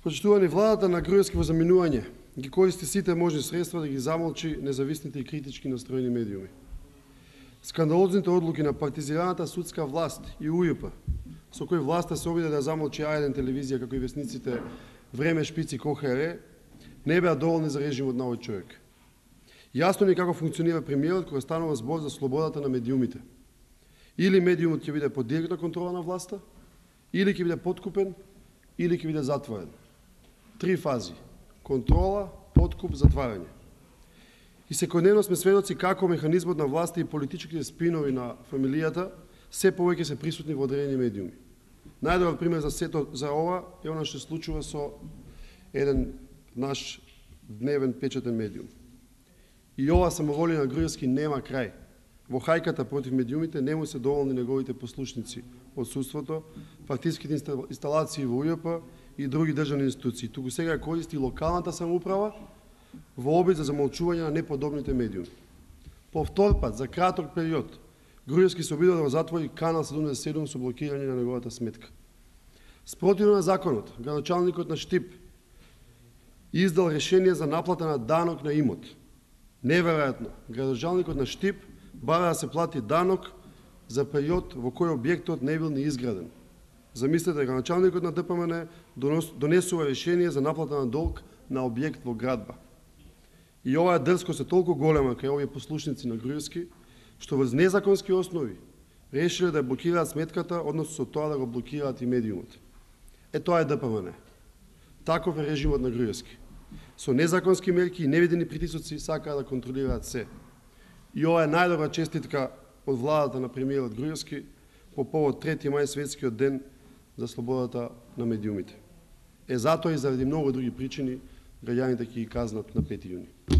Почитувани, владата на Груевски во заминување ги користи сите можни средства да ги замолчи независните и критички настроени медиуми. Скандалозните одлуки на партизираната судска власт и УЈП, со кои власта се обиде да замолчи А1 телевизија како и весниците Време, Шпици, КОХР, не беа доволни за режимот на овој човек. Јасно ни како функционира премиерот кога станува збор за слободата на медиумите. Или медиумот ќе биде под директна контрола на власта, или ќе биде подкупен, или ќе биде затворен. Три фази: контрола, подкуп, затварање. И секојдневно сме сведоци како механизмот на власта и политичките спинови на фамилијата се повеќе се присутни во одредени медиуми. Најдобар пример за ова е она што се случува со еден наш дневен печатен медиум. И ова самоволија на Груевски нема крај. Во хајката против медиумите не му се доволни неговите послушници од судството, фактиските инсталации во УЈП и други државни институции. Туку сега користи локалната самоуправа во обид за замолчување на неподобните медиуми. По втор пат, за краток период, Груевски се обидува да затвори Канал 77 со блокирање на неговата сметка. Спротивно на законот, градоначалникот на Штип издал решение за наплата на данок на имот. Неверојатно, градоначалникот на Штип бара да се плати данок за период во кој објектот не бил ни изграден. Замислете, градоначалникот на ДПМН донесува решение за наплата на долг на објект во градба. И оваа дрскост е толку голема кај овие послушници на Груевски, што врз незаконски основи решиле да блокираат сметката, односно со тоа да го блокираат и медиумот. Тоа е ДПМН. Таков е режимот на Груевски. Со незаконски мерки и невидени притисоци сакаат да контролираат се. И ова е најдобра честитка од владата на премиерот Груевски по повод 3. мај, светскиот ден за слободата на медиумите. Затоа и заради многу други причини граѓаните ќе ги казнат на 5. јуни.